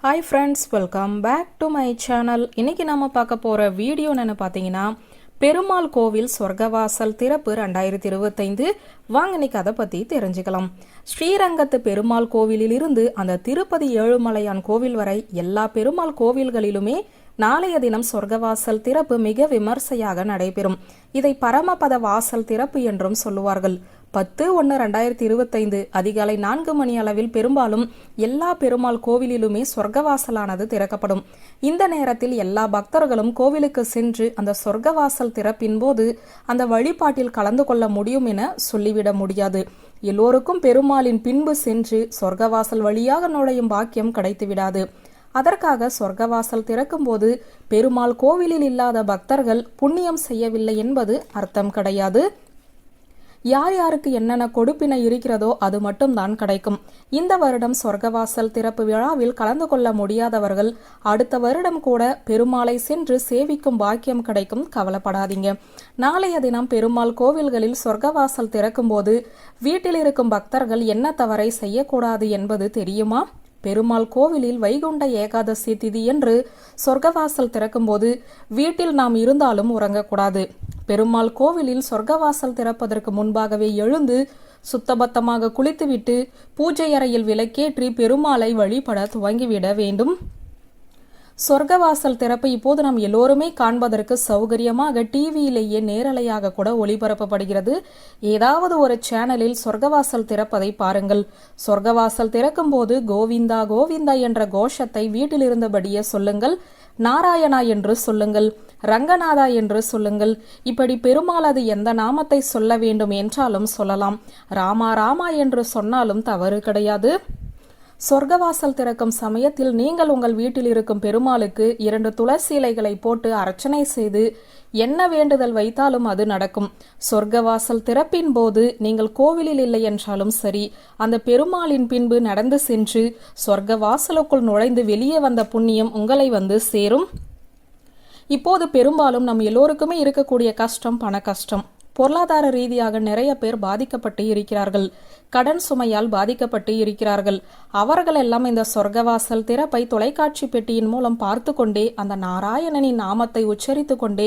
Hi friends, welcome back to my channel. இன்னைக்கு நம்ம பார்க்க போகிற வீடியோ என்னென்னு பார்த்தீங்கன்னா, பெருமாள் கோவில் சொர்க்கவாசல் திறப்பு 2025. வாங்க இன்னைக்கு அதை பற்றி தெரிஞ்சுக்கலாம். ஸ்ரீரங்கத்து பெருமாள் கோவிலில் இருந்து அந்த திருப்பதி ஏழுமலையான் கோவில் வரை எல்லா பெருமாள் கோவில்களிலுமே நாளைய தினம் சொர்க்கவாசல் திறப்பு மிக விமர்சையாக நடைபெறும். இதை பரமபத வாசல் திறப்பு என்றும் சொல்லுவார்கள். 10/1/2025 அதிகாலை 4 மணி அளவில் பெரும்பாலும் எல்லா பெருமாள் கோவிலிலுமே சொர்க்கவாசலானது திறக்கப்படும். இந்த நேரத்தில் எல்லா பக்தர்களும் கோவிலுக்கு சென்று அந்த சொர்க்கவாசல் திறப்பின் போது அந்த வழிபாட்டில் கலந்து கொள்ள முடியும் என சொல்லிவிட முடியாது. எல்லோருக்கும் பெருமாளின் பின்பு சென்று சொர்க்கவாசல் வழியாக நுழையும் பாக்கியம் கிடைத்து விடாது. அதற்காக சொர்க்கவாசல் திறக்கும் போது பெருமாள் கோவிலில் இல்லாத பக்தர்கள் புண்ணியம் செய்யவில்லை என்பது அர்த்தம் கிடையாது. யார் யாருக்கு என்னென்ன கொடுப்பினை இருக்கிறதோ அது மட்டும் தான் கிடைக்கும். இந்த வருடம் சொர்க்கவாசல் திறப்பு விழாவில் கலந்து கொள்ள முடியாதவர்கள் அடுத்த வருடம் கூட பெருமாளை சென்று சேவிக்கும் பாக்கியம் கிடைக்கும். கவலைப்படாதீங்க. நாளைய தினம் பெருமாள் கோவில்களில் சொர்க்கவாசல் திறக்கும் போது வீட்டில் இருக்கும் பக்தர்கள் என்ன தவறை செய்யக்கூடாது என்பது தெரியுமா? பெருமாள் கோவிலில் வைகுண்ட ஏகாதசி திதி என்று சொர்க்கவாசல் திறக்கும் போது வீட்டில் நாம் இருந்தாலும் உறங்கக்கூடாது. பெருமாள் கோவிலில் சொர்க்கவாசல் திறப்பதற்கு முன்பாகவே எழுந்து சுத்தபத்தமாக குளித்துவிட்டு பூஜை அறையில் விளக்கேற்றி பெருமாளை வழிபட துவங்கிவிட வேண்டும். சொர்க்கவாசல் திறப்பு இப்போது நாம் எல்லோருமே காண்பதற்கு சௌகரியமாக டிவியிலேயே நேரலையாக கூட ஒளிபரப்பப்படுகிறது. ஏதாவது ஒரு சேனலில் சொர்க்கவாசல் திறப்பதை பாருங்கள். சொர்க்கவாசல் திறக்கும் போது கோவிந்தா கோவிந்தா என்ற கோஷத்தை வீட்டில் இருந்தபடியே சொல்லுங்கள். நாராயணா என்று சொல்லுங்கள், ரங்கநாதா என்று சொல்லுங்கள். இப்படி பெருமாளது எந்த நாமத்தை சொல்ல வேண்டும் என்றாலும் சொல்லலாம். ராமா ராமா என்று சொன்னாலும் தவறு கிடையாது. சொர்க்கவாசல் திறக்கும் சமயத்தில் நீங்கள் உங்கள் வீட்டில் இருக்கும் பெருமாளுக்கு 2 துளசி இலைகளை போட்டு அர்ச்சனை செய்து என்ன வேண்டுதல் வைத்தாலும் அது நடக்கும். சொர்க்கவாசல் திறப்பின் போது நீங்கள் கோவிலில் இல்லை என்றாலும் சரி, அந்த பெருமாளின் பின்பு நடந்து சென்று சொர்க்கவாசலுக்குள் நுழைந்து வெளியே வந்த புண்ணியம் உங்களை வந்து சேரும். இப்போது பெரும்பாலும் நம் எல்லோருக்குமே இருக்கக்கூடிய கஷ்டம் பண கஷ்டம். பொருளாதார ரீதியாக நிறைய பேர் பாதிக்கப்பட்டு இருக்கிறார்கள். கடன் சுமையால் பாதிக்கப்பட்டு இருக்கிறார்கள். அவர்கள் எல்லாம் இந்த சொர்க்கவாசல் திறப்பை தொலைக்காட்சி பெட்டியின் மூலம் பார்த்து கொண்டே அந்த நாராயணனின் நாமத்தை உச்சரித்து கொண்டே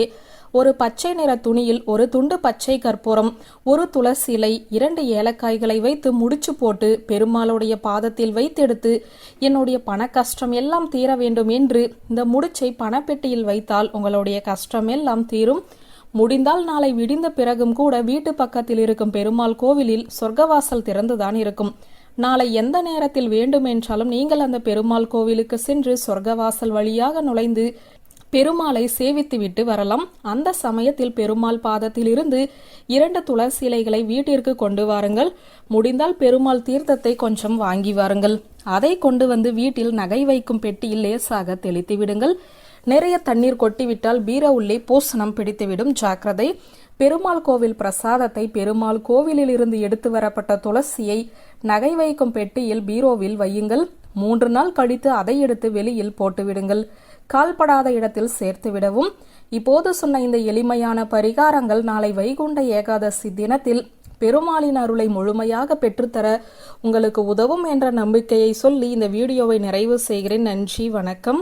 ஒரு பச்சை நிற துணியில் ஒரு துண்டு பச்சை கற்பூரம், ஒரு துளசி இலை, 2 ஏலக்காய்களை வைத்து முடிச்சு போட்டு பெருமாளுடைய பாதத்தில் வைத்தெடுத்து என்னுடைய பண கஷ்டம் எல்லாம் தீர வேண்டும் என்று இந்த முடிச்சை பணப்பெட்டியில் வைத்தால் உங்களுடைய கஷ்டம் எல்லாம் தீரும். முடிந்தால் நாளை விடிந்த பிறகும் கூட வீட்டு பக்கத்தில் இருக்கும் பெருமாள் கோவிலில் சொர்க்கவாசல் திறந்துதான் இருக்கும். நாளை எந்த நேரத்தில் வேண்டுமென்றாலும் நீங்கள் அந்த பெருமாள் கோவிலுக்கு சென்று சொர்க்கவாசல் வழியாக நுழைந்து பெருமாளை சேவித்து விட்டு வரலாம். அந்த சமயத்தில் பெருமாள் பாதத்தில் இருந்து 2 துளசி இலைகளை வீட்டிற்கு கொண்டு வாருங்கள். முடிந்தால் பெருமாள் தீர்த்தத்தை கொஞ்சம் வாங்கி வாருங்கள். அதை கொண்டு வந்து வீட்டில் நகை வைக்கும் பெட்டியில் லேசாக தெளித்து விடுங்கள். நிறைய தண்ணீர் கொட்டிவிட்டால் பீரோ உள்ளே பூசணம் பிடித்துவிடும். ஜாக்கிரதை. பெருமாள் கோவில் பிரசாதத்தை பெருமாள் கோவிலில் இருந்து எடுத்து வரப்பட்ட துளசியை நகை வைக்கும் பெட்டியில் பீரோவில் வையுங்கள். 3 நாள் கழித்து அதை எடுத்து வெளியில் போட்டுவிடுங்கள். கால்படாத இடத்தில் சேர்த்து விடவும். இப்போது சொன்ன இந்த எளிமையான பரிகாரங்கள் நாளை வைகுண்ட ஏகாதசி தினத்தில் பெருமாளின் அருளை முழுமையாக பெற்றுத்தர உங்களுக்கு உதவும் என்ற நம்பிக்கையை சொல்லி இந்த வீடியோவை நிறைவு செய்கிறேன். நன்றி, வணக்கம்.